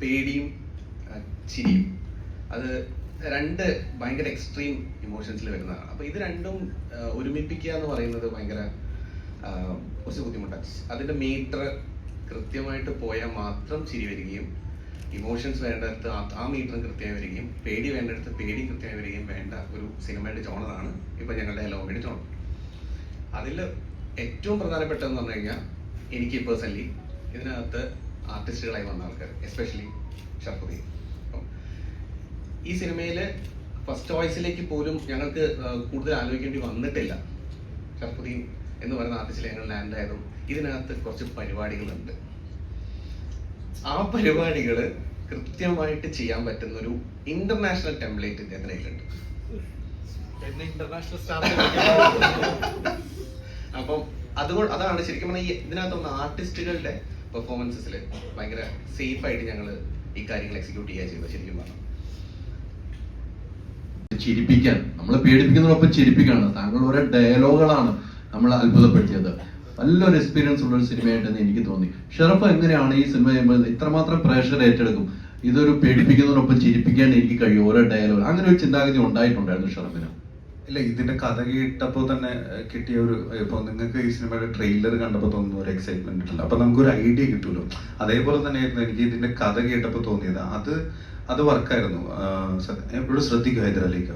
പേടിയും ചിരിയും, അത് രണ്ട് ഭയങ്കര എക്സ്ട്രീം ഇമോഷൻസിൽ വരുന്നതാണ്. അപ്പോൾ ഇത് രണ്ടും ഒരുമിപ്പിക്കുക എന്ന് പറയുന്നത് ഭയങ്കര കുറച്ച് ബുദ്ധിമുട്ടാണ്. അതിൻ്റെ മീറ്റർ കൃത്യമായിട്ട് പോയാൽ മാത്രം ചിരി വരികയും, ഇമോഷൻസ് വേണ്ടടുത്ത് ആ മീറ്ററും കൃത്യമായി വരികയും, പേടി വേണ്ടടുത്ത് പേടി കൃത്യമായി വരികയും വേണ്ട ഒരു സിനിമയുടെ ജോണറാണ് ഇപ്പം ഞങ്ങളുടെ ഹലോമിയുടെ ജോണർ. അതിൽ ഏറ്റവും പ്രധാനപ്പെട്ടതെന്ന് പറഞ്ഞു കഴിഞ്ഞാൽ എനിക്ക് പേഴ്സണലി ഇതിനകത്ത് ആർട്ടിസ്റ്റുകളായി വന്ന ആൾക്കാർ, എസ്പെഷ്യലി ഷർഫുദ്ദീൻ. അപ്പം ഈ സിനിമയിൽ ഫസ്റ്റ് വോയിസിലേക്ക് പോലും ഞങ്ങൾക്ക് കൂടുതൽ ആലോചിക്കേണ്ടി വന്നിട്ടില്ല. ഷർഫുദ്ദീൻ എന്ന് പറയുന്ന ആർട്ടിസ്റ്റിൽ ഞങ്ങൾ ലാൻഡ് ആയതും ഇതിനകത്ത് കുറച്ച് പരിപാടികളുണ്ട്. ആ പരിപാടികൾ കൃത്യമായിട്ട് ചെയ്യാൻ പറ്റുന്ന ഒരു ഇന്റർനാഷണൽ ടെംപ്ലേറ്റ് ഇദ്ദേഹത്തിന് കയ്യിലുണ്ട്. അപ്പം അതാണ് ശരിക്കും പറഞ്ഞാൽ ഇതിനകത്തുള്ള ആർട്ടിസ്റ്റുകളുടെ പെർഫോമൻസസിൽ ഭയങ്കര സേഫ് ആയിട്ട് ഞങ്ങൾ ഈ കാര്യങ്ങൾ എക്സിക്യൂട്ട് ചെയ്യുക ചെയ്തത്. ശരിക്കും പറഞ്ഞാൽ ചിരിപ്പിക്കാൻ, നമ്മളെ പേടിപ്പിക്കുന്നതിനൊപ്പം ചിരിപ്പിക്കാണ്. താങ്കളുടെ ഡയലോഗുകളാണ് നമ്മളെ അത്ഭുതപ്പെടുത്തിയത്. നല്ലൊരു എക്സ്പീരിയൻസ് ഉള്ള ഒരു സിനിമയായിട്ടെന്ന് എനിക്ക് തോന്നി. ഷറഫ് എങ്ങനെയാണ് ഈ സിനിമ ചെയ്യുമ്പോൾ ഇത്രമാത്രം പ്രേക്ഷകർ ഏറ്റെടുക്കും? ഇതൊരു പേടിപ്പിക്കുന്നതിനൊപ്പം ചിരിപ്പിക്കാൻ എനിക്ക് കഴിയും ഓരോ ഡയലോഗ്. അങ്ങനെ ഒരു ചിന്താഗതി ഉണ്ടായിട്ടുണ്ടായിരുന്നു ഷറഫിന്? ഇല്ല, ഇതിന്റെ കഥ കേട്ടപ്പോൾ തന്നെ കിട്ടിയ ഒരു, ഇപ്പൊ നിങ്ങൾക്ക് ഈ സിനിമയുടെ ട്രെയിലർ കണ്ടപ്പോൾ തോന്നുന്ന ഒരു എക്സൈറ്റ്മെന്റ് ഉണ്ടല്ലോ, അപ്പൊ നമുക്കൊരു ഐഡിയ കിട്ടുമല്ലോ. അതേപോലെ തന്നെയായിരുന്നു എനിക്ക് ഇതിന്റെ കഥ കേട്ടപ്പോൾ തോന്നിയത്. അത് വർക്കായിരുന്നു. എപ്പോഴും ശ്രദ്ധിക്കുക ഹൈദരാലിക്ക.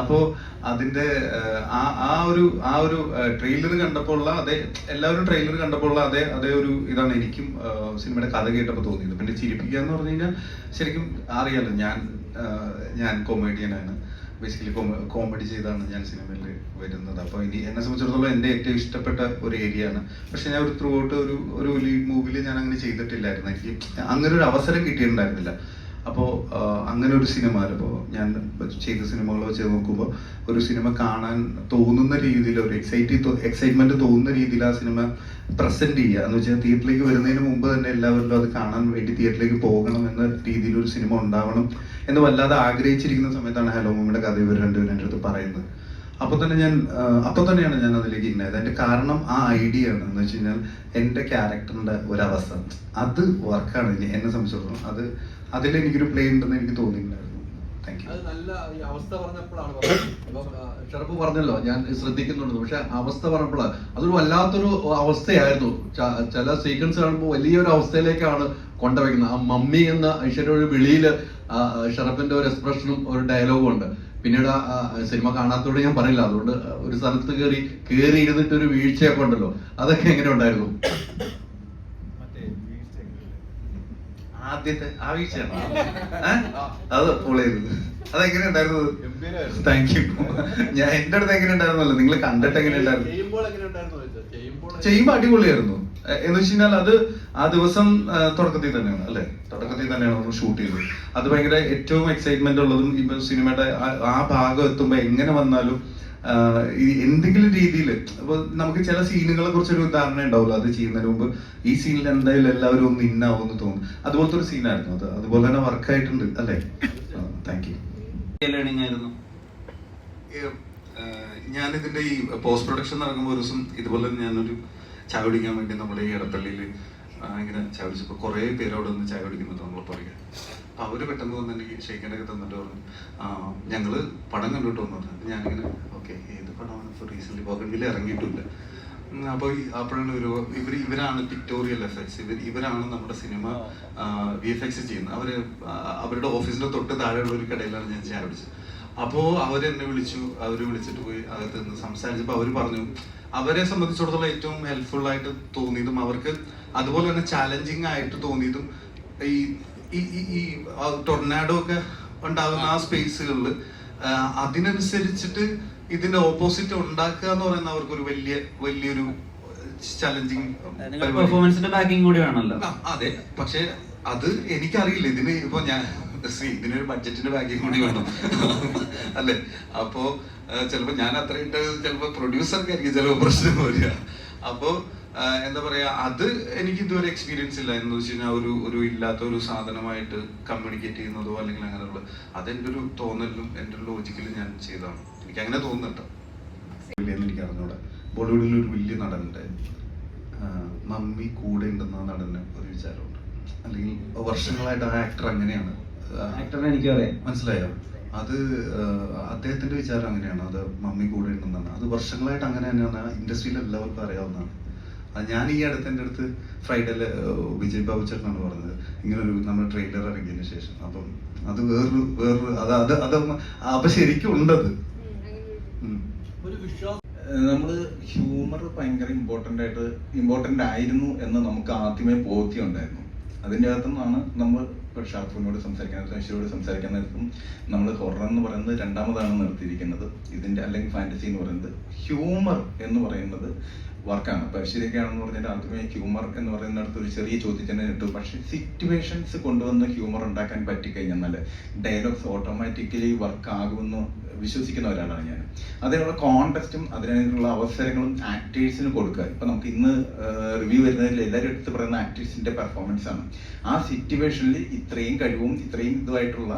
അപ്പോ അതിന്റെ ആ ഒരു ട്രെയിലർ കണ്ടപ്പോൾ ഉള്ള അതേ, എല്ലാവരും ട്രെയിലർ കണ്ടപ്പോൾ ഉള്ള അതേ ഒരു ഇതാണ് എനിക്കും സിനിമയുടെ കഥ കേട്ടപ്പോൾ തോന്നിയത്. പിന്നെ ചിരിപ്പിക്കുക എന്ന് പറഞ്ഞു കഴിഞ്ഞാൽ ശരിക്കും അറിയാലോ, ഞാൻ കൊമേഡിയനാണ്. ബേസിക്കലി കോമഡി ചെയ്താണ് ഞാൻ സിനിമയിൽ വരുന്നത്. അപ്പോൾ ഇനി എന്നെ സംബന്ധിച്ചിടത്തോളം എൻ്റെ ഏറ്റവും ഇഷ്ടപ്പെട്ട ഒരു ഏരിയ ആണ്. പക്ഷെ ഞാൻ ഒരു ത്രൂ ഔട്ട് ഒരു ലീഡ് മൂവിയിൽ ഞാൻ അങ്ങനെ ചെയ്തിട്ടില്ലായിരുന്നു. എനിക്ക് അങ്ങനെ ഒരു അവസരം കിട്ടിയിട്ടുണ്ടായിരുന്നില്ല. അപ്പോൾ അങ്ങനെ ഒരു സിനിമ, ഇപ്പോൾ ഞാൻ ചെയ്ത സിനിമകൾ വെച്ച് നോക്കുമ്പോൾ ഒരു സിനിമ കാണാൻ തോന്നുന്ന രീതിയിൽ, ഒരു എക്സൈറ്റ്മെന്റ് തോന്നുന്ന രീതിയിൽ ആ സിനിമ പ്രസന്റ് ചെയ്യുക എന്ന് വെച്ചാൽ തിയേറ്ററിലേക്ക് വരുന്നതിന് മുമ്പ് തന്നെ എല്ലാവരിലും അത് കാണാൻ വേണ്ടി തിയേറ്ററിലേക്ക് പോകണം എന്ന രീതിയിൽ ഒരു സിനിമ ഉണ്ടാവണം എന്ന് വല്ലാതെ ആഗ്രഹിച്ചിരിക്കുന്ന സമയത്താണ് ഹലോമിയുടെ കഥ ഇവർ രണ്ടുപേരും എൻ്റെ അടുത്ത് പറയുന്നത്. അപ്പോൾ തന്നെയാണ് ഞാൻ അതിലേക്ക് ഇന്നായത്. അതിന്റെ കാരണം ആ ഐഡിയ ആണ്. എന്ന് വെച്ച് കഴിഞ്ഞാൽ എൻ്റെ ക്യാരക്ടറിന്റെ ഒരവസ്ഥ അത് വർക്കാണ് എന്നെ സംബന്ധിച്ചിടത്തോളം. അതിൽ എനിക്കൊരു പ്ലേ ഉണ്ടെന്ന് എനിക്ക് തോന്നിയിട്ടുണ്ടായിരുന്നു. Thank you. അത് നല്ല ഈ അവസ്ഥ പറഞ്ഞപ്പോഴാണ് ഷറഫ് പറഞ്ഞല്ലോ ഞാൻ ശ്രദ്ധിക്കുന്നുണ്ട്. പക്ഷെ അവസ്ഥ പറഞ്ഞപ്പോൾ അതൊരു വല്ലാത്തൊരു അവസ്ഥയായിരുന്നു. ചില സീക്വൻസ് കാണുമ്പോൾ വലിയൊരു അവസ്ഥയിലേക്കാണ് കൊണ്ടുവയ്ക്കുന്നത്. ആ മമ്മി എന്ന ഐശ്വര്യ വിളിയിൽ ഷറഫിന്റെ ഒരു എക്സ്പ്രഷനും ഒരു ഡയലോഗും ഉണ്ട്. പിന്നീട് സിനിമ കാണാത്തോട് ഞാൻ പറയില്ല. അതുകൊണ്ട് ഒരു സ്ഥലത്ത് കയറി ഇരുന്നിട്ട് ഒരു വീഴ്ചയൊക്കെ ഉണ്ടല്ലോ, അതൊക്കെ എങ്ങനെ ഉണ്ടായിരുന്നു? ആദ്യത്തെ ആ വീഴ്ചയാണ് അത് ഫോളോ ചെയ്തത്. അതെങ്ങനെ ഉണ്ടായിരുന്നത്? Thank you. ഞാൻ എന്റെ അടുത്ത് എങ്ങനെ ഉണ്ടായിരുന്നല്ലോ, നിങ്ങൾ കണ്ടിട്ട് എങ്ങനെ ഉണ്ടായിരുന്നു? ചെയ്യുമ്പോ അടിപൊളിയായിരുന്നു. എന്ന് വെച്ച് കഴിഞ്ഞാൽ അത് ആ ദിവസം തുടക്കത്തിൽ തന്നെയാണ് അല്ലെ, തുടക്കത്തിൽ തന്നെയാണ് നമ്മൾ ഷൂട്ട് ചെയ്തത്. അത് ഭയങ്കര ഏറ്റവും എക്സൈറ്റ്മെന്റ് ഉള്ളതും ഇപ്പൊ സിനിമയുടെ ആ ഭാഗം എത്തുമ്പോ എങ്ങനെ വന്നാലും എന്തെങ്കിലും രീതിയിൽ ഇപ്പൊ നമുക്ക് ചില സീനുകളെ കുറിച്ചൊരു ധാരണ ഉണ്ടാവുമല്ലോ, അത് ചെയ്യുന്നതിന് മുമ്പ് ഈ സീനിൽ എന്തായാലും എല്ലാവരും ഒന്ന് ഇന്നാവുമെന്ന് തോന്നും. അതുപോലത്തെ ഒരു സീനായിരുന്നു അത്. അതുപോലെ തന്നെ വർക്കായിട്ടുണ്ട് അല്ലേ. Thank you. ലേണിംഗ് ആയിരുന്നു. ഞാനിതിന്റെ ഈ പോസ്റ്റ് പ്രൊഡക്ഷൻ നടക്കുമ്പോൾ ഒരു ദിവസം ഇതുപോലെ ഞാനൊരു ചായ കുടിക്കാൻ വേണ്ടി നമ്മുടെ ഈ ഇടപ്പള്ളിയിൽ ഇങ്ങനെ ചായ കുടിച്ചപ്പോൾ കുറേ പേര് അവിടെ നിന്ന് ചായ കുടിക്കുന്നുണ്ട് നമ്മൾ പറയുക. അപ്പൊ അവര് പെട്ടെന്ന് വന്ന് എനിക്ക് ഷെയ്ക്കൻ്റെയൊക്കെ തന്നിട്ട് പറഞ്ഞു ഞങ്ങള് പടം കണ്ടിട്ട് വന്നു. ഞാനിങ്ങനെ ഓക്കെ ഏത് പടമാണ് ഇപ്പോൾ റീസെന്റ് ബോഗൺവില്ല ഇറങ്ങിയിട്ടില്ല. അപ്പോൾ അപ്പോഴാണ് ഇവരാണ് പിക്ടോറിയൽ എഫക്ട്സ്, ഇവരാണ് നമ്മുടെ സിനിമ VFX ചെയ്യുന്നത്. അവരുടെ ഓഫീസിന്റെ തൊട്ട് താഴെയുള്ള ഒരു കടയിലാണ് ഞാൻ ചായ കുടിച്ചത്. അപ്പോൾ അവരെന്നെ വിളിച്ചിട്ട് പോയി അകത്ത് നിന്ന് സംസാരിച്ചപ്പോൾ അവർ പറഞ്ഞു അവരെ സംബന്ധിച്ചിടത്തോളം ഏറ്റവും ഹെൽപ്ഫുൾ ആയിട്ട് തോന്നിയതും അവർക്ക് അതുപോലെ തന്നെ ചാലഞ്ചിങ് ആയിട്ട് തോന്നിയതും ഈ ടൊർണാഡോ ഒക്കെ ഉണ്ടാകുന്ന ആ സ്പേസുകളിൽ അതിനനുസരിച്ചിട്ട് ഇതിന്റെ ഓപ്പോസിറ്റ് ഉണ്ടാക്കുക എന്ന് പറയുന്ന അവർക്കൊരു വലിയൊരു ചലഞ്ചിങ് പെർഫോമൻസിന്റെ ബാക്കിംഗ് കൂടി വേണമല്ലോ. അതെ, പക്ഷെ അത് എനിക്കറിയില്ല. ഇതിന് ഇപ്പൊ ഇതിനൊരു ബഡ്ജറ്റിന്റെ ബാക്കിംഗ് കൂടി വേണം അല്ലെ. അപ്പോ ചിലപ്പോ ഞാൻ അത്രയിട്ട് ചിലപ്പോ പ്രൊഡ്യൂസർക്കായിരിക്കും ചിലപ്പോ പ്രശ്നം വരിക. അപ്പോ എന്താ പറയാ, അത് എനിക്ക് ഇതുവരെ എക്സ്പീരിയൻസ് ഇല്ല. എന്ന് വെച്ച് കഴിഞ്ഞാൽ ഒരു ഇല്ലാത്ത ഒരു സാധനമായിട്ട് കമ്മ്യൂണിക്കേറ്റ് ചെയ്യുന്നതോ അല്ലെങ്കിൽ അങ്ങനെയുള്ള അതെന്റെ ഒരു തോന്നലും എൻ്റെ ഒരു ലോജിക്കലും ഞാൻ ചെയ്തതാണ്. എനിക്ക് അങ്ങനെ തോന്നുന്നുണ്ടോ എനിക്ക് അറിഞ്ഞൂടെ. ബോളിവുഡിൽ ഒരു വലിയ നടനുണ്ട്, മമ്മി കൂടെ ഉണ്ടെന്ന നടന് ഒരു അപ്പൊ വർഷങ്ങളായിട്ട് ആ ആക്ടർ അങ്ങനെയാണ്. ആക്ടറിനെ എനിക്കറിയാം. മനസ്സിലായോ? അത് അദ്ദേഹത്തിന്റെ വിചാരം അങ്ങനെയാണ്. അത് മമ്മി കൂടെ ഉണ്ടെന്നാണ്. അത് വർഷങ്ങളായിട്ട് അങ്ങനെ തന്നെയാണ്. ഇൻഡസ്ട്രിയിൽ എല്ലാവർക്കും അറിയാവുന്നതാണ്. അത് ഞാൻ ഈ അടുത്ത് അടുത്ത് ഫ്രൈഡേയില് വിജയ് ബാബു ചേട്ടനാണ് പറഞ്ഞത് ഇങ്ങനൊരു നമ്മുടെ ട്രെയിലർ ഇറങ്ങിയതിന് ശേഷം. അപ്പം അത് വേറൊരു അത് അപ്പൊ ശരിക്കും ഉണ്ടത്. നമ്മള് ഹ്യൂമർ ഭയങ്കര ഇമ്പോർട്ടന്റ് ആയിരുന്നു എന്ന് നമുക്ക് ആദ്യമേ ബോധ്യമുണ്ടായിരുന്നു. അതിൻ്റെ അകത്തുനിന്നാണ് നമ്മൾ ഇപ്പോൾ ഷാഫിനോട് സംസാരിക്കാൻ ഋഷിയോട് സംസാരിക്കാൻ നേരത്തും നമ്മൾ ഹൊറർ എന്ന് പറയുന്നത് രണ്ടാമതാണ് നിർത്തിയിരിക്കുന്നത്. ഇതിന്റെ അല്ലെങ്കിൽ ഫാന്റസി എന്ന് പറയുന്നത് ഹ്യൂമർ എന്ന് പറയുന്നത് വർക്കാണ്. അപ്പോൾ ശരിയൊക്കെയാണെന്ന് പറഞ്ഞാൽ ആദ്യമേ ഹ്യൂമർ എന്ന് പറയുന്നിടത്ത് ഒരു ചെറിയ ചോദ്യത്തിന് ഇട്ടു. പക്ഷെ സിറ്റുവേഷൻസ് കൊണ്ടുവന്ന് ഹ്യൂമർ ഉണ്ടാക്കാൻ പറ്റിക്കഴിഞ്ഞാൽ ഡയലോഗ്സ് ഓട്ടോമാറ്റിക്കലി വർക്ക് ആകുമെന്ന് വിശ്വസിക്കുന്ന ഒരാളാണ് ഞാൻ. അതിനുള്ള കോൺടെസ്റ്റും അതിനുള്ള അവസരങ്ങളും ആക്ടേഴ്സിന് കൊടുക്കുക. ഇപ്പൊ നമുക്ക് ഇന്ന് റിവ്യൂ വരുന്നതിൽ എല്ലാവരും എടുത്ത് പറയുന്ന ആക്ടേഴ്സിന്റെ പെർഫോമൻസ് ആണ്. ആ സിറ്റുവേഷനിൽ ഇത്രയും കഴിവും ഇത്രയും ഇതുമായിട്ടുള്ള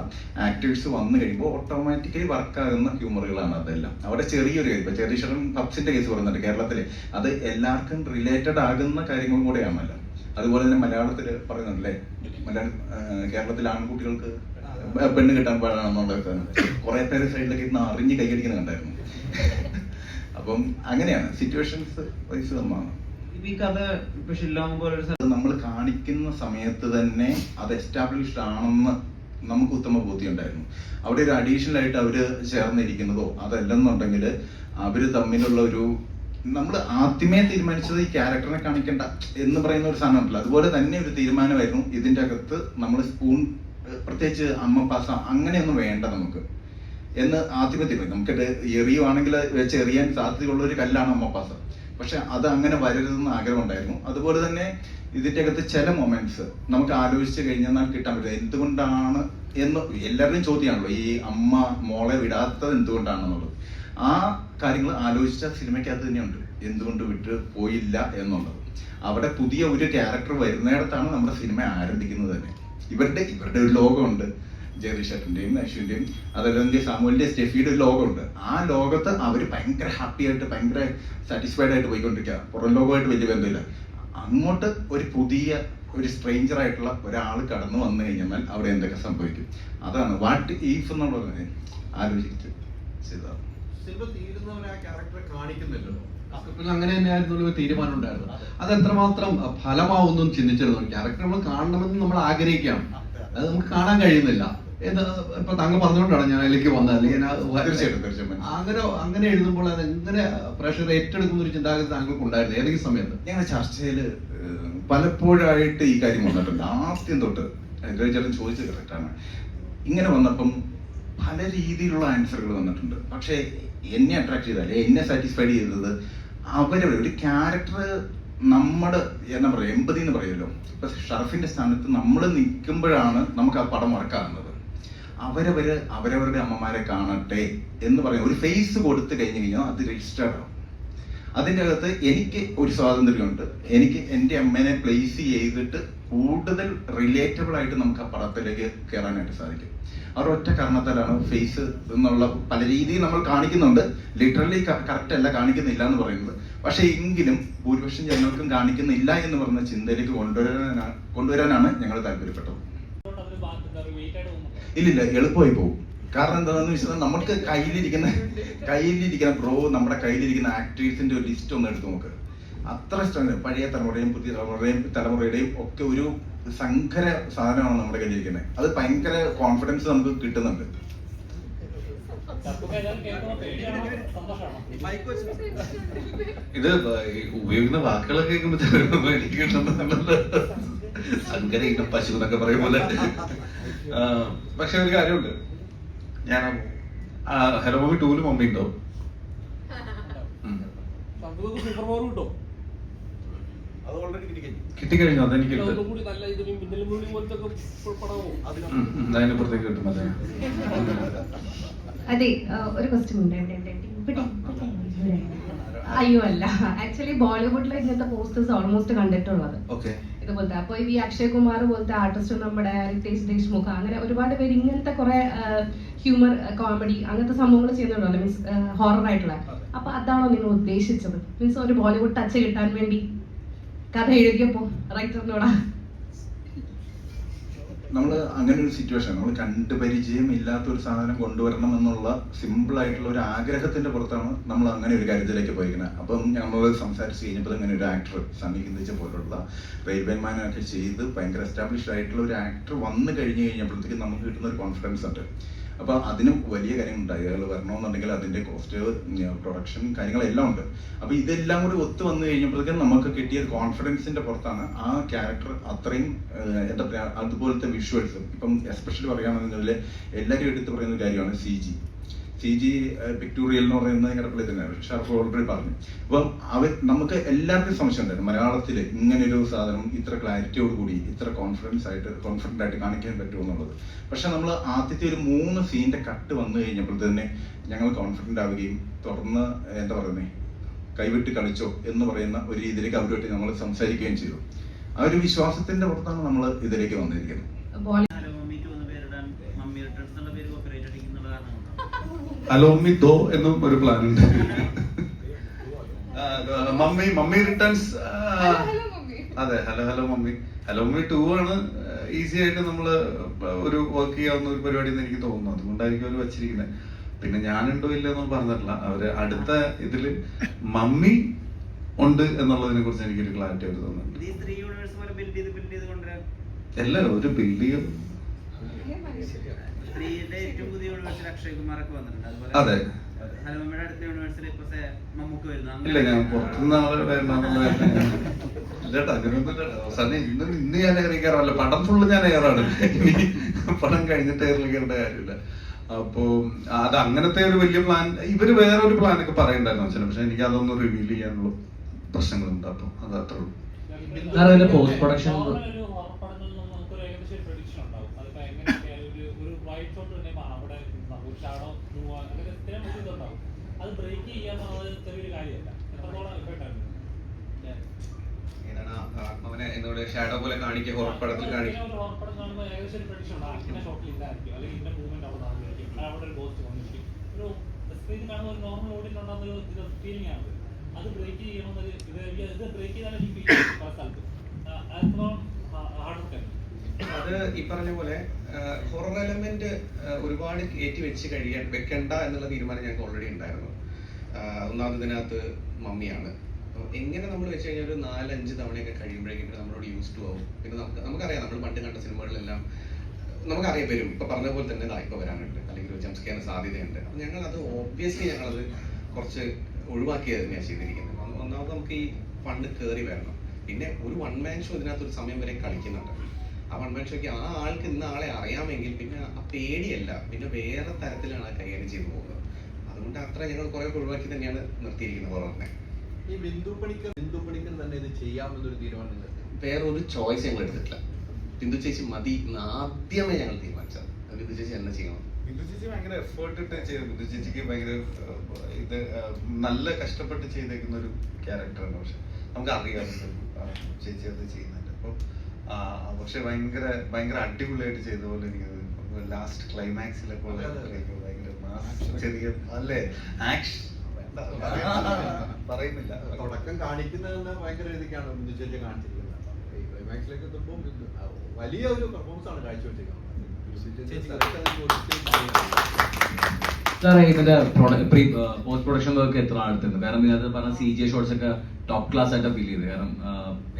ആക്ടേഴ്സ് വന്നു കഴിയുമ്പോൾ ഓട്ടോമാറ്റിക്കലി വർക്കാകുന്ന ഹ്യൂമറുകളാണ് അതെല്ലാം. അവിടെ ചെറിയൊരു കേസ്, ഇപ്പൊ ചെറിയ പബ്സിന്റെ കേസ് പറയുന്നുണ്ട് കേരളത്തില്, അത് എല്ലാവർക്കും റിലേറ്റഡ് ആകുന്ന കാര്യങ്ങളും കൂടെയാണല്ലോ. അതുപോലെ തന്നെ മലയാളത്തിൽ പറയുന്നുണ്ടല്ലേ, കേരളത്തിലെ ആൺകുട്ടികൾക്ക് പെണ്ണ് കിട്ടാൻ പാടാണെന്നുള്ളത് കുറെ പേര് സൈഡിലൊക്കെ ഇന്ന് അറിഞ്ഞ് കൈയടിക്കുന്നത് കണ്ടായിരുന്നു. അപ്പം അങ്ങനെയാണ് സിറ്റുവേഷൻസ് വൈസ് തന്നെയാണ്. ഈ കഥ ഇപ്പൊ ഷില്ലോങ് പോലൊരു നമ്മൾ കാണിക്കുന്ന സമയത്ത് തന്നെ അത് എസ്റ്റാബ്ലിഷ്ഡ് ആണെന്ന് നമുക്ക് ഉത്തമ ബോധ്യം ഉണ്ടായിരുന്നു. അവിടെ ഒരു അഡീഷണൽ ആയിട്ട് അവര് ചേർന്നിരിക്കുന്നതോ അതല്ലെന്നുണ്ടെങ്കിൽ അവര് തമ്മിലുള്ള ഒരു, നമ്മൾ ആദ്യമേ തീരുമാനിച്ചത് ഈ ക്യാരക്ടറിനെ കാണിക്കണ്ട എന്ന് പറയുന്ന ഒരു സാധനം ഉണ്ടല്ലോ, അതുപോലെ തന്നെ ഒരു തീരുമാനമായിരുന്നു ഇതിന്റെ അകത്ത് നമ്മൾ സ്പൂൺ പ്രത്യേകിച്ച് അമ്മ പാസ അങ്ങനെയൊന്നും വേണ്ട നമുക്ക് എന്ന് ആദ്യമേ തീരുമാനിക്കും. നമുക്കിത് എറിയുവാണെങ്കിൽ വെച്ച് എറിയാൻ സാധ്യതയുള്ള ഒരു കല്ലാണ് അമ്മ പാസ. പക്ഷെ അത് അങ്ങനെ വരരുതെന്ന് ആഗ്രഹം ഉണ്ടായിരുന്നു. അതുപോലെ തന്നെ ഇതിന്റെ അകത്ത് ചില മൊമെന്റ്സ് നമുക്ക് ആലോചിച്ച് കഴിഞ്ഞാൽ കിട്ടാൻ പറ്റും. എന്തുകൊണ്ടാണ് എന്ന് എല്ലാവരുടെയും ചോദ്യമാണല്ലോ, ഈ അമ്മ മോളെ വിടാത്തത് എന്തുകൊണ്ടാണെന്നുള്ളത്. ആ കാര്യങ്ങൾ ആലോചിച്ച സിനിമയ്ക്കകത്ത് തന്നെയുണ്ട്, എന്തുകൊണ്ട് വിട്ട് പോയില്ല എന്നുള്ളത്. അവിടെ പുതിയ ഒരു ക്യാരക്ടർ വരുന്നിടത്താണ് നമ്മുടെ സിനിമ ആരംഭിക്കുന്നത് തന്നെ. ഇവരുടെ ഒരു ലോകമുണ്ട്, ജയറിഷേട്ടന്റെയും അശ്വിന്റെയും അതല്ലെങ്കിൽ സാമുവലിന്റെ സ്റ്റെഫിയുടെ ഒരു ലോകമുണ്ട്. ആ ലോകത്ത് അവർ ഭയങ്കര ഹാപ്പി ആയിട്ട് ഭയങ്കര സാറ്റിസ്ഫൈഡ് ആയിട്ട് പോയിക്കൊണ്ടിരിക്കുക. പുറം ലോകമായിട്ട് വലിയ ബന്ധമില്ല. അങ്ങോട്ട് ഒരു പുതിയ ഒരു സ്ട്രേഞ്ചർ ആയിട്ടുള്ള ഒരാൾ കടന്നു വന്നു കഴിഞ്ഞാൽ അവിടെ എന്തൊക്കെ സംഭവിക്കും, അതാണ് വാട്ട് ഈഫ് എന്നുള്ളത് ആലോചിച്ചിട്ട് ചെയ്തതാണ്. അങ്ങനെ തന്നെയായിരുന്നു തീരുമാനം ഉണ്ടായിരുന്നു. അത് എത്രമാത്രം ഫലമാവുന്നു ചിന്തിച്ചിരുന്നു. ക്യാരക്ടർ നമ്മൾ കാണണമെന്ന് നമ്മൾ ആഗ്രഹിക്കാം, അത് നമുക്ക് കാണാൻ കഴിയുന്നില്ല. ഇപ്പൊ താങ്കൾ പറഞ്ഞുകൊണ്ടാണ് ഞാൻ അതിലേക്ക് വന്നത്. അല്ലെങ്കിൽ അങ്ങനെ എഴുതുമ്പോൾ അത് എങ്ങനെ പ്രഷർ ഏറ്റെടുക്കുന്ന ഒരു ചിന്താഗതി താങ്കൾക്ക് ഉണ്ടായിരുന്നു ഏതെങ്കിലും സമയത്ത്? ഞങ്ങളുടെ ചർച്ചയിൽ പലപ്പോഴായിട്ട് ഈ കാര്യം വന്നിട്ടുണ്ട്. ആദ്യം തൊട്ട് ചേട്ടൻ ചോദിച്ചത് കറക്റ്റാണ്. ഇങ്ങനെ വന്നപ്പം പല രീതിയിലുള്ള ആൻസറുകൾ വന്നിട്ടുണ്ട്. പക്ഷെ എന്നെ അട്രാക്ട് ചെയ്താലേ എന്നെ സാറ്റിസ്ഫൈഡ് ചെയ്തത് അവരവർ ഒരു ക്യാരക്ടർ നമ്മുടെ എന്താ പറയുക എമ്പതി എന്ന് പറയുമല്ലോ. ഇപ്പൊ ഷറഫിന്റെ സ്ഥാനത്ത് നമ്മൾ നിൽക്കുമ്പോഴാണ് നമുക്ക് ആ പടം വർക്കാകുന്നത്. അവരവരുടെ അമ്മമാരെ കാണട്ടെ എന്ന് പറയുന്ന ഒരു ഫേസ് കൊടുത്തു കഴിഞ്ഞു കഴിഞ്ഞാൽ അത് രജിസ്റ്റേർഡ് ആവും. അതിൻ്റെ അകത്ത് എനിക്ക് ഒരു സ്വാതന്ത്ര്യമുണ്ട്. എനിക്ക് എൻ്റെ അമ്മേനെ പ്ലേസ് ചെയ്തിട്ട് കൂടുതൽ റിലേറ്റബിൾ ആയിട്ട് നമുക്ക് ആ പടത്തിലേക്ക് കയറാനായിട്ട് സാധിക്കും. ഒറ്റ കാരണത്താലാണ് ഫേസ് എന്നുള്ള പല രീതിയിൽ നമ്മൾ കാണിക്കുന്നുണ്ട്. ലിറ്ററലി കറക്റ്റ് അല്ല, കാണിക്കുന്നില്ല എന്ന് പറയുന്നത്. പക്ഷെ എങ്കിലും ഭൂരിപക്ഷം ജനങ്ങൾക്കും കാണിക്കുന്നില്ല എന്ന് പറഞ്ഞ ചിന്തയിലേക്ക് കൊണ്ടുവരാനാണ് ഞങ്ങൾ താല്പര്യപ്പെട്ടത്. ഇല്ലില്ല, എളുപ്പമായി പോകും. കാരണം എന്താണെന്ന് വെച്ചാൽ നമുക്ക് കയ്യിലിരിക്കുന്ന നമ്മുടെ കയ്യിലിരിക്കുന്ന ആക്ടേഴ്സിന്റെ ഒരു ലിസ്റ്റ് ഒന്ന് എടുത്ത് നോക്ക്. അത്ര ഇഷ്ടമാണ്. പഴയ തലമുറയും പുതിയ തലമുറയുടെയും ഒക്കെ ഒരു സങ്കര സാധനമാണ് നമ്മുടെ കയ്യിലിരിക്കുന്നത്. അത് ഭയങ്കര കോൺഫിഡൻസ് നമുക്ക് കിട്ടുന്നുണ്ട്. ഇത് ഉപയോഗിക്കുന്ന വാക്കുകളൊക്കെ കേൾക്കുമ്പോൾ സങ്കര ഇനം പശു എന്നൊക്കെ പറയും പോലെ. പക്ഷെ ഒരു കാര്യമുണ്ട്, ഞാൻ ഹലോ മൂവി 2 മമ്മി ഉണ്ടോ? കിട്ടിക്കഴിഞ്ഞു. അതെനിക്ക് അതിനപ്പുറത്തേക്ക് കിട്ടും. അതെ, ഒരു ക്വസ്റ്റ്യൻ ഉണ്ട്. അയ്യോ അല്ല, ആക്ച്വലി ബോളിവുഡിൽ ഇങ്ങനത്തെ പോസ്റ്റേഴ്സ് ഓൾമോസ്റ്റ് കണ്ടിട്ടുള്ളത് ഇതുപോലത്തെ. അപ്പൊ ഈ അക്ഷയ് കുമാർ പോലത്തെ ആർട്ടിസ്റ്റ്, നമ്മുടെ റിതേഷ് ദേശ്മുഖ്, അങ്ങനെ ഒരുപാട് പേര് ഇങ്ങനത്തെ കുറെ ഹ്യൂമർ കോമഡി അങ്ങനത്തെ സംഭവങ്ങൾ ചെയ്യുന്നുണ്ടല്ലോ, മീൻസ് ഹൊറർ ആയിട്ടുള്ള. അപ്പൊ അതാണോ നിങ്ങൾ ഉദ്ദേശിച്ചത്? മീൻസ് ഒരു ബോളിവുഡ് ടച്ച് കിട്ടാൻ വേണ്ടി കഥ എഴുതിയപ്പോ റൈറ്ററിനോടാ? നമ്മൾ അങ്ങനെ ഒരു സിറ്റുവേഷൻ, നമ്മൾ കണ്ടു പരിചയം ഇല്ലാത്ത ഒരു സാധനം കൊണ്ടുവരണം എന്നുള്ള സിമ്പിൾ ആയിട്ടുള്ള ഒരു ആഗ്രഹത്തിന്റെ പുറത്താണ് നമ്മൾ അങ്ങനെ ഒരു കാര്യത്തിലേക്ക് പോയിരിക്കുന്നത്. അപ്പം നമ്മൾ സംസാരിച്ച് കഴിഞ്ഞപ്പോൾ ഇങ്ങനെ ഒരു ആക്ടർ സണ്ണി കിന്തിച്ച പോലുള്ള റെയിൽവേ മാനൊക്കെ ചെയ്ത് ഭയങ്കര എസ്റ്റാബ്ലിഷ്ഡ് ആയിട്ടുള്ള ഒരു ആക്ടർ വന്നു കഴിഞ്ഞ് കഴിഞ്ഞപ്പോഴത്തേക്കും നമുക്ക് കിട്ടുന്ന ഒരു കോൺഫിഡൻസ് ഉണ്ട്. അപ്പൊ അതിനും വലിയ കാര്യങ്ങളുണ്ടായി. അയാൾ വരണമെന്നുണ്ടെങ്കിൽ അതിന്റെ കോസ്റ്റ്, പ്രൊഡക്ഷൻ കാര്യങ്ങളെല്ലാം ഉണ്ട്. അപ്പൊ ഇതെല്ലാം കൂടി ഒത്തു വന്നു കഴിഞ്ഞപ്പോഴത്തേക്കും നമുക്ക് കിട്ടിയ കോൺഫിഡൻസിന്റെ പുറത്താണ് ആ ക്യാരക്ടർ അത്രയും എന്താ പറയാ അതുപോലത്തെ വിഷ്വൽസ്. ഇപ്പം എസ്പെഷ്യലി പറയുകയാണെന്നുണ്ടെങ്കിൽ എല്ലാവരും എടുത്ത് പറയുന്ന കാര്യമാണ് CG പിക്ടോറിയൽ എന്ന് പറയുന്നത് കിടപ്പിൽ തന്നെയാണ്. ഷർഫ് ഓൾറെഡി പറഞ്ഞു. അപ്പം നമുക്ക് എല്ലാവർക്കും സംശയം ഉണ്ടായിരുന്നു മലയാളത്തിൽ ഇങ്ങനൊരു സാധനം ഇത്ര ക്ലാരിറ്റിയോട് കൂടി ഇത്ര കോൺഫിഡന്റ് ആയിട്ട് കാണിക്കാൻ പറ്റുമെന്നുള്ളത്. പക്ഷെ നമ്മൾ ആദ്യത്തെ ഒരു 3 സീനിന്റെ കട്ട് വന്നു കഴിഞ്ഞപ്പോൾ തന്നെ ഞങ്ങൾ കോൺഫിഡന്റ് ആവുകയും തുറന്ന് എന്താ പറയുന്നത് കൈവിട്ട് കളിച്ചോ എന്ന് പറയുന്ന ഒരു രീതിയിലേക്ക് അവരുമായിട്ട് നമ്മൾ സംസാരിക്കുകയും ചെയ്തു. ആ ഒരു വിശ്വാസത്തിന്റെ പുറത്താണ് നമ്മൾ ഇതിലേക്ക് വന്നിരിക്കുന്നത്. ഹലോ മമ്മി ദോ എന്നും ഒരു പ്ലാൻ ഉണ്ട്. Mummy returns. അതെ, ഹലോ മമ്മി. ഹലോ മമ്മി 2 ആണ് ഈസി ആയിട്ട് നമ്മള് ഒരു വർക്ക് ചെയ്യാവുന്ന ഒരു പരിപാടി എന്ന് എനിക്ക് തോന്നുന്നു. അതുകൊണ്ടായിരിക്കും അവർ വെച്ചിരിക്കുന്നത്. പിന്നെ ഞാനുണ്ടോ ഇല്ല എന്നൊന്നും പറഞ്ഞിട്ടില്ല. അവര് അടുത്ത ഇതില് മമ്മി ഉണ്ട് എന്നുള്ളതിനെ കുറിച്ച് എനിക്കൊരു ക്ലാരിറ്റി അവർ തോന്നുന്നുണ്ട്. എല്ലാം ഒരു ബിൽഡ് ചെയ്യും. അതെ, ഇല്ല ഞാൻ പുറത്തുനിന്ന് ആളെ ഇല്ലട്ടാ, അങ്ങനെയൊന്നും ഇന്ന് ഞാൻ ഏറിക്കാറല്ല. പടം ഫുള്ള് ഞാൻ ഏറാണ്. പടം കഴിഞ്ഞിട്ട് ഏറിക്കേണ്ട കാര്യമില്ല. അപ്പോ അത് അങ്ങനത്തെ ഒരു വലിയ പ്ലാൻ. ഇവര് വേറെ ഒരു പ്ലാനൊക്കെ പറയണ്ടായിരുന്നു വെച്ചാൽ, പക്ഷെ എനിക്ക് അതൊന്നും റിവീൽ ചെയ്യാനുള്ള പ്രശ്നങ്ങളുണ്ട്. അപ്പൊ അത് അത്രേ ഉള്ളൂ. പോസ്റ്റ് പ്രൊഡക്ഷൻ എന്നോട് ഷാഡോ പോലെ കാണിക്കുക, ഹൊറർ പടത്തിൽ കാണിക്കുക. അത് ബ്രേക്ക് ചെയ്യണമെന്നത് ഇത് ബ്രേക്ക് ചെയ്താൽ എനിക്ക് അത് ഈ പറഞ്ഞ പോലെ ഹൊറർ എലമെന്റ് ഒരുപാട് കയറ്റി വെക്കണ്ട എന്നുള്ള തീരുമാനം ഞങ്ങൾക്ക് ഓൾറെഡി ഉണ്ടായിരുന്നു. ഒന്നാമത് ഇതിനകത്ത് മമ്മിയാണ്. എങ്ങനെ നമ്മൾ വെച്ച് കഴിഞ്ഞാൽ ഒരു 4-5 തവണയൊക്കെ കഴിയുമ്പോഴേക്കും നമ്മളോട് യൂസ്ഡ് ആവും. പിന്നെ നമുക്കറിയാം, നമ്മൾ പണ്ട് കണ്ട സിനിമകളിലെല്ലാം നമുക്കറിയാം വരും. ഇപ്പൊ പറഞ്ഞ പോലെ തന്നെ ഇപ്പൊ വരാനുണ്ട്, അല്ലെങ്കിൽ ഒരു ജംപ് സ്കെയറിന് സാധ്യതയുണ്ട്. അപ്പൊ ഞങ്ങളത് ഓബ്വിയസ്ലി ഞങ്ങളത് കുറച്ച് ഒഴിവാക്കിയത് തന്നെയാണ് ചെയ്തിരിക്കുന്നത്. ഒന്നാമത് നമുക്ക് ഈ ഫണ്ട് കയറി വരണം. പിന്നെ ഒരു 1 മാൻ ഷോ ഇതിനകത്ത് ഒരു സമയം വരെ കളിക്കുന്നുണ്ട്. ആ 1 മാൻ ഷോയ്ക്ക് ആ ആൾക്ക് ഇന്ന ആളെ അറിയാമെങ്കിൽ പിന്നെ ആ പേടിയല്ല, പിന്നെ വേറെ തരത്തിലാണ് കൈകാര്യം ചെയ്തു പോകുന്നത്. അതുകൊണ്ട് അത്ര ഞങ്ങൾ കുറെ ഒഴിവാക്കി തന്നെയാണ് നിർത്തിയിരിക്കുന്നത് ഹൊററിനെ. ഈ ബിന്ദു പണിക്കർ തന്നെ ഇത് ചെയ്യാമെന്നൊരു തീരുമാനം വേറെ ഒരു ചോയ്സ് ഞങ്ങൾ എടുത്തിട്ടില്ല. ബിന്ദു ചേച്ചി മതി എന്ന് ആദ്യമേ ഞങ്ങൾ തീരുമാനിച്ചത്. ബിന്ദു ചേച്ചി എന്നെ ചെയ്യണം. ബിന്ദു ചേച്ചി ഭയങ്കര എഫേർട്ട് ഇട്ട് ചെയ്തു. ബിന്ദു ചേച്ചിക്ക് ഭയങ്കര ഇത് നല്ല കഷ്ടപ്പെട്ട് ചെയ്തേക്കുന്ന ഒരു ക്യാരക്ടറാണ്. പക്ഷെ നമുക്കറിയാം ചേച്ചി അത് ചെയ്യുന്നുണ്ട്. അപ്പൊ പക്ഷെ ഭയങ്കര അടിപൊളിയായിട്ട് ചെയ്ത പോലെ എനിക്കത് ലാസ്റ്റ് ക്ലൈമാക്സിലൊക്കെ ഭയങ്കര ചെറിയ അല്ലേ ആക്ഷൻ പറയുന്നില്ല. തുടക്കം കാണിക്കുന്നത് ഭയങ്കര രീതിക്കാണ് ബിന്ദു ചേച്ചി കാണിച്ചിരിക്കുന്നത്. ക്ലൈമാക്സിലേക്ക് എത്തുമ്പോൾ വലിയ ഒരു പെർഫോമൻസ് ആണ് കാഴ്ചവെച്ചിരിക്കുന്നത്. ഇതിന്റെ പോസ്റ്റ് പ്രൊഡക്ഷൻ വർക്ക് എത്ര അടുത്തുണ്ട്? കാരണം ഇതിനകത്ത് പറഞ്ഞ CG ഷോട്ട്സ് ഒക്കെ ടോപ്പ് ക്ലാസ് ആയിട്ട് ഫീൽ ചെയ്ത്. കാരണം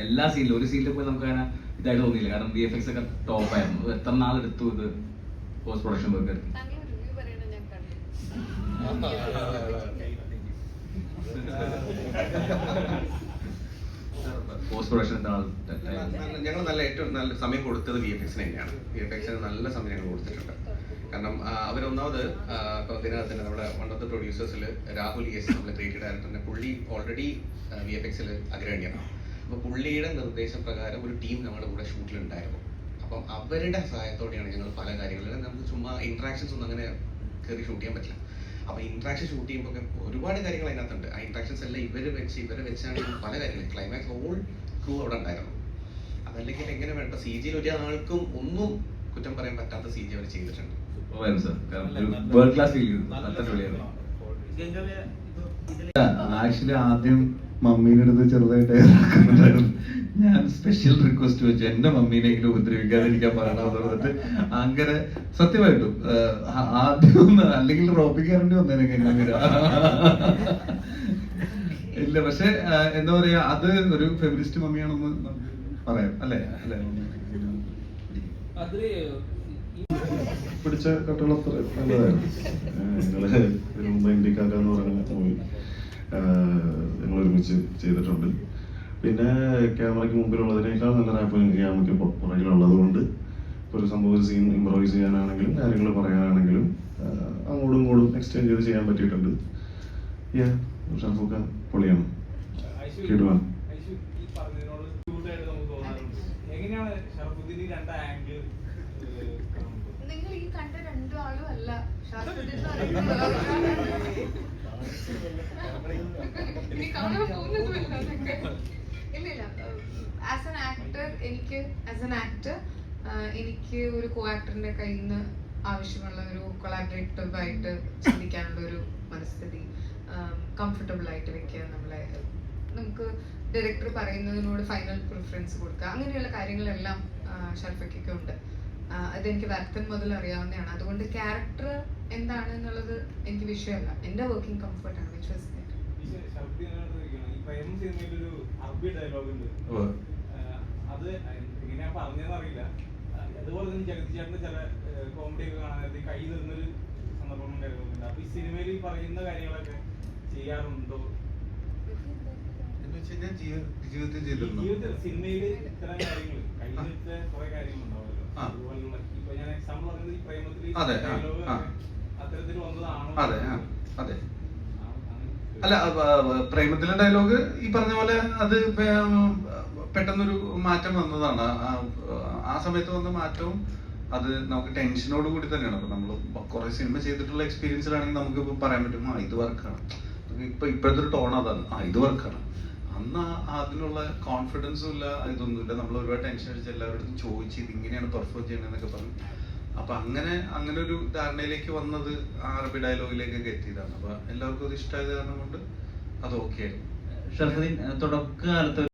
എല്ലാ സീനിലും ഒരു സീനിൽ പോയി നമുക്ക് അങ്ങനെ ഇതായിട്ട് തോന്നിയില്ല. കാരണം VFX ഒക്കെ ടോപ്പ് ആയിരുന്നു. എത്ര നാളെടുത്തു ഇത് പോസ്റ്റ് പ്രൊഡക്ഷൻ വർക്ക് എടുത്തു? പോസ്റ്റ് പ്രൊഡക്ഷൻ ഞങ്ങൾ ഏറ്റവും നല്ല സമയം കൊടുത്തത് VFX തന്നെയാണ്. VFX നല്ല സമയം ഞങ്ങൾ കൊടുത്തിട്ടുണ്ട്. കാരണം അവരൊന്നാമത് ഇപ്പൊ ഇതിനകത്ത് തന്നെ നമ്മുടെ വൺ ഓഫ് ദ പ്രൊഡ്യൂസേഴ്സിൽ രാഹുൽ ES, നമ്മുടെ ക്രിയേറ്റീവ് ഡയറക്ടറിന്റെ പുള്ളി ഓൾറെഡി VFXൽ അഗ്രഗണ്യാണ്. അപ്പൊ പുള്ളിയുടെ നിർദ്ദേശപ്രകാരം ഒരു ടീം നമ്മുടെ കൂടെ ഷൂട്ടിലുണ്ടായിരുന്നു. അപ്പം അവരുടെ സഹായത്തോടെയാണ് ഞങ്ങൾ പല കാര്യങ്ങളിലും, നമുക്ക് ചുമ്മാ ഇന്ററാക്ഷൻസ് ഒന്നും അങ്ങനെ കയറി ഷൂട്ട് ചെയ്യാൻ പറ്റില്ല. അപ്പൊ ഇന്ററാക്ഷൻ ഷൂട്ട് ചെയ്യുമ്പോൾ ഒരുപാട് കാര്യങ്ങൾ അതിനകത്തുണ്ട്. ആ ഇന്ററാക്ഷൻസ് എല്ലാം ഇവരെ വെച്ചാണ് പല കാര്യങ്ങളും. ക്ലൈമാക്സ് ഹോൾ ക്രൂ അവിടെ ഉണ്ടായിരുന്നു. അതല്ലെങ്കിൽ എങ്ങനെ വേണ്ട CGയിൽ ഒരാൾക്കും ഒന്നും കുറ്റം പറയാൻ പറ്റാത്ത CG അവർ ചെയ്തിട്ടുണ്ട്. ആക്ച്വലി ആദ്യം മമ്മീൻ്റെ അടുത്ത് ചെറുതായിട്ട് ഞാൻ സ്പെഷ്യൽ റിക്വസ്റ്റ് വെച്ചു എന്റെ മമ്മീനെങ്കിലും ഉപദ്രവിക്കാതിരിക്കാൻ പറയണമെന്ന് പറഞ്ഞിട്ട് അങ്ങനെ സത്യമായിട്ടും ആദ്യം ഒന്ന് അല്ലെങ്കിൽ റോപ്പിക്കാരേണ്ടി വന്നേനെ ഇല്ല. പക്ഷെ എന്താ പറയാ, അത് ഒരു ഫെമിനിസ്റ്റ് മമ്മിയാണെന്ന് നമുക്ക് പറയാം അല്ലേ? അല്ലെ അതില് പിടിച്ച കട്ടുകൾ അത്ര നല്ലതായിരുന്നു. ഞങ്ങള് ഇതിനു മുമ്പ് ഇന്ത്യക്കാര എന്ന് പറയുന്ന മൂവി ഞങ്ങൾ ഒരുമിച്ച് ചെയ്തിട്ടുണ്ട്. പിന്നെ ക്യാമറയ്ക്ക് മുമ്പിലുള്ളതിനേക്കാൾ നല്ല റാപ്പ് ക്യാമറയ്ക്ക് പുറകിലുള്ളത് കൊണ്ട് ഒരു സംഭവം ഒരു സീൻ ഇംപ്രവൈസ് ചെയ്യാനാണെങ്കിലും കാര്യങ്ങൾ പറയാനാണെങ്കിലും അങ്ങോട്ടും ഇങ്ങോട്ടും എക്സ്ചേഞ്ച് ചെയ്ത് ചെയ്യാൻ പറ്റിയിട്ടുണ്ട്. ഷർഫുക്ക പൊളിയാണ്, കിടുവാണ്. ഈ പറഞ്ഞതിനോട് ചൂടായിട്ട് നമുക്ക് തോന്നാറുണ്ട്. എങ്ങനെയാണ് ഷറഫുദ്ദീന് രണ്ട് ആംഗിൾ നിങ്ങൾ ഈ കണ്ട രണ്ടാളും അല്ല ഷറഫുദ്ദീൻ ഇല്ല ആസ് ആൻ ആക്ടർ എനിക്ക് ഒരു കോ ആക്ടറിന്റെ കയ്യിൽ നിന്ന് ആവശ്യമുള്ള ഒരു കൊളാബറേറ്റീവ് ആയിട്ട് ചിന്തിക്കാനുള്ള ഒരു മനസ്ഥിതി, കംഫർട്ടബിൾ ആയിട്ട് വെക്കുക, നമുക്ക് ഡയറക്ടർ പറയുന്നതിനോട് ഫൈനൽ പ്രിഫറൻസ് കൊടുക്കുക, അങ്ങനെയുള്ള കാര്യങ്ങളെല്ലാം ഷർഫയ്ക്കൊക്കെ ഉണ്ട്. അതെനിക്ക് വരത്തൻ മുതൽ അറിയാവുന്നതാണ്. അതുകൊണ്ട് ക്യാരക്ടർ എന്താണ് എന്നുള്ളത് എനിക്ക് വിഷയമല്ല, എന്റെ വർക്കിംഗ് കംഫർട്ടാണ്. സിനിമയിലൊരു അറബി ഡയലോഗ് ഉണ്ട്, അത് എങ്ങനെയാ പറഞ്ഞതെന്ന് അറിയില്ല. അതുപോലെ തന്നെ ജഗതി ചേട്ടന്റെ ചില കോമഡി ഒക്കെ കാണാൻ നേരത്തെ കൈ നിന്നൊരു സന്ദർഭം ഉണ്ടായിരുന്നുണ്ട്. അപ്പൊ ഈ സിനിമയിൽ ഈ പറയുന്ന കാര്യങ്ങളൊക്കെ ചെയ്യാറുണ്ടോ? ജീവിതത്തിൽ സിനിമയില് ഇത്തരം കാര്യങ്ങൾ കൈ നിൽച്ച കുറെ കാര്യങ്ങൾ ഉണ്ടാവുമല്ലോ. അതുപോലുള്ള ഇപ്പൊ ഞാൻ എക്സാമ്പിൾ പറഞ്ഞത് ഈ പ്രേമത്തിൽ ഡയലോഗ് അത്തരത്തിൽ വന്നതാണോ? അതെ. അല്ല, പ്രേമത്തിലെ ഡയലോഗ് ഈ പറഞ്ഞ പോലെ അത് പെട്ടെന്നൊരു മാറ്റം വന്നതാണ്. ആ സമയത്ത് വന്ന മാറ്റവും അത് നമുക്ക് ടെൻഷനോട് കൂടി തന്നെയാണ്. അപ്പൊ നമ്മൾ കുറെ സിനിമ ചെയ്തിട്ടുള്ള എക്സ്പീരിയൻസിലാണെങ്കിൽ നമുക്ക് ഇപ്പൊ പറയാൻ പറ്റും ഇത് വർക്കാണ്. ഇപ്പോഴത്തെ ഒരു ടോൺ അതാണ്, ഇത് വർക്കാണ്. അന്ന് അതിനുള്ള കോൺഫിഡൻസും ഇല്ല, ഇതൊന്നുമില്ല. നമ്മൾ ഒരുപാട് ടെൻഷൻ അടിച്ച് എല്ലാവരോടും ചോദിച്ച് ഇത് ഇങ്ങനെയാണ് പെർഫോം ചെയ്യണമെന്നൊക്കെ പറഞ്ഞു. അപ്പൊ അങ്ങനെ ഒരു ധാരണയിലേക്ക് വന്നത് ആ അറബി ഡയലോഗിലേക്കൊക്കെ എത്തിയതാണ്. അപ്പൊ എല്ലാവർക്കും അത് ഇഷ്ടമായത് കാരണം കൊണ്ട് അത് ഓക്കെ ആയിരുന്നു. ഷർഫുദ്ദീൻ തുടക്കകാലത്ത്